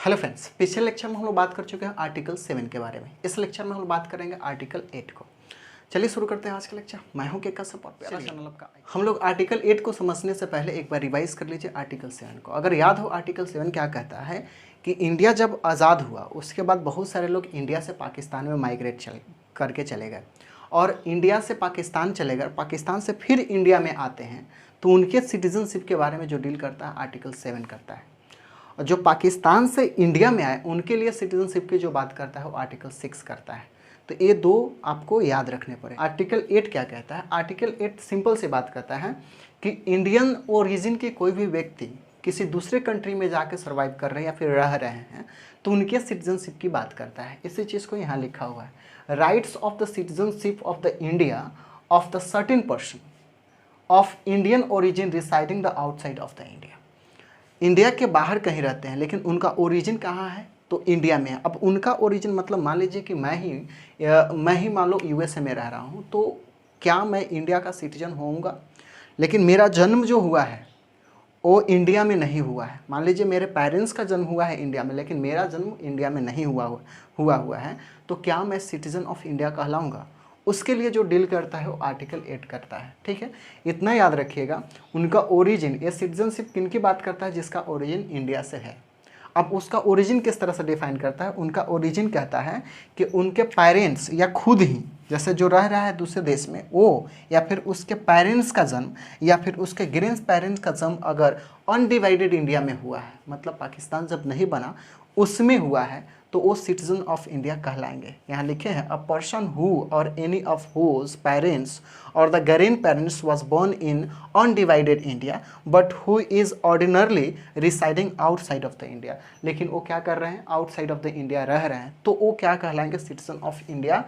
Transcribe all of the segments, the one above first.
Hello friends, पिछले lecture में हम लोग बात कर चुके हैं आर्टिकल 7 के बारे में। इस लेक्चर में हम लोग बात करेंगे आर्टिकल 8 को। चलिए शुरू करते हैं आज का लेक्चर। मैं हूं केका सपोर्ट प्यारा चैनल आपका। हम लोग आर्टिकल 8 को समझने से पहले एक बार रिवाइज कर लीजिए आर्टिकल 7 को। अगर याद हो आर्टिकल 7 क्या कहता है कि इंडिया जब आज़ाद हुआ उसके बाद बहुत सारे लोग इंडिया से पाकिस्तान में माइग्रेट करके चले गए और इंडिया से पाकिस्तान चले गए, पाकिस्तान से फिर इंडिया में आते हैं, तो उनके सिटीजनशिप के बारे में जो डील करता है आर्टिकल 7 करता है। और जो पाकिस्तान से इंडिया में आए उनके लिए सिटीजनशिप की जो बात करता है वो आर्टिकल 6 करता है। तो ये दो आपको याद रखने पड़े। आर्टिकल 8 क्या कहता है? आर्टिकल 8 सिंपल से बात करता है कि इंडियन ओरिजिन के कोई भी व्यक्ति किसी दूसरे कंट्री में जाकर सर्वाइव कर रहे हैं या फिर रह रहे हैं तो उनके सिटीजनशिप की बात करता है। इसी चीज़ को यहाँ लिखा हुआ है, rights of the citizenship of the India of the certain person of Indian origin residing the outside of the India. India के बाहर कहीं रहते हैं लेकिन उनका ओरिजिन कहाँ है? तो इंडिया में है। अब उनका ओरिजिन मतलब मान लीजिए कि मैं ही मान लो यूएसए में रह रहा हूँ, तो क्या मैं इंडिया का सिटीजन होऊंगा? लेकिन मेरा जन्म जो हुआ है वो इंडिया में नहीं हुआ है। मान लीजिए मेरे पेरेंट्स का जन्म हुआ है इंडिया में लेकिन मेरा जन्म इंडिया में नहीं हुआ है, तो क्या मैं सिटीजन ऑफ इंडिया कहलाऊँगा? उसके लिए जो डील करता है वो आर्टिकल 8 करता है। ठीक है, इतना याद रखिएगा। उनका ओरिजिन, ये सिटीजनशिप किन की बात करता है? जिसका ओरिजिन इंडिया से है। अब उसका ओरिजिन किस तरह से डिफाइन करता है? उनका ओरिजिन कहता है कि उनके पेरेंट्स या खुद ही, जैसे जो रह रहा है दूसरे देश में वो, या फिर उसके पेरेंट्स का जन्म या फिर उसके ग्रैंड पेरेंट्स का जन्म अगर अनडिवाइडेड इंडिया में हुआ है, मतलब पाकिस्तान जब नहीं बना उसमें हुआ है, तो वो सिटीजन ऑफ इंडिया कहलाएंगे। यहाँ लिखे हैं, a person who or any of whose parents or the grand parents was born in undivided India but who is ordinarily residing outside of the India. लेकिन वो क्या कर रहे हैं? आउटसाइड ऑफ द इंडिया रह रहे हैं, तो वो क्या कहलाएंगे? सिटीजन ऑफ इंडिया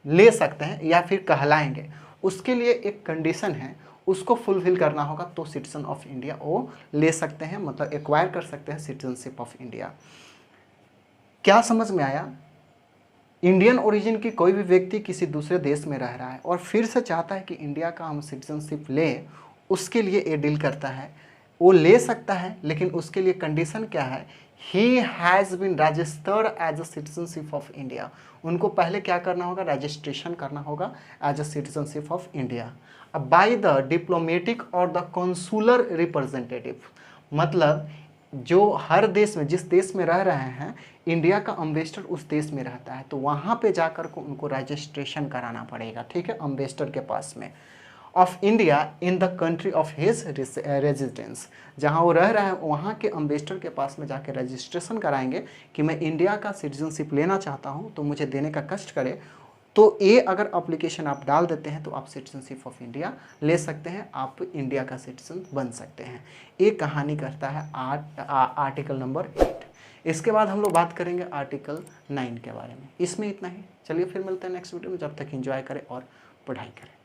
ले सकते हैं या फिर कहलाएंगे। उसके लिए एक कंडीशन है, उसको फुलफिल करना होगा, तो सिटीजन ऑफ इंडिया वो ले सकते हैं, मतलब एक्वायर कर सकते हैं सिटीजनशिप ऑफ इंडिया। क्या समझ में आया? इंडियन ओरिजिन की कोई भी व्यक्ति किसी दूसरे देश में रह रहा है और फिर से चाहता है कि इंडिया का हम सिटीजनशिप ले, उसके लिए ये डील करता है। वो ले सकता है लेकिन उसके लिए कंडीशन क्या है? He has been registered as a citizenship of India. उनको पहले क्या करना होगा? रजिस्ट्रेशन करना होगा as a citizenship of India by the diplomatic और द कॉन्सुलर रिप्रेजेंटेटिव। मतलब जो हर देश में, जिस देश में रह रहे हैं, इंडिया का एम्बेसडर उस देश में रहता है, तो वहाँ पे जाकर को उनको रजिस्ट्रेशन कराना पड़ेगा। ठीक है, एम्बेसडर के पास में of India in the country of his residence. जहाँ वो रह रहा है वहाँ के एम्बेसडर के पास में जाके रजिस्ट्रेशन कराएंगे कि मैं इंडिया का सिटीजनशिप लेना चाहता हूँ, तो मुझे देने का कष्ट करे। तो ये अगर एप्लीकेशन आप डाल देते हैं तो आप सिटीजनशिप ऑफ इंडिया ले सकते हैं, आप इंडिया का सिटीजन बन सकते हैं। ये कहानी करता है आर्टिकल नंबर 8। इसके बाद हम लोग बात करेंगे आर्टिकल 9 के बारे में। इसमें इतना ही। चलिए फिर मिलते हैं नेक्स्ट वीडियो में। जब तक एंजॉय करें और पढ़ाई करें।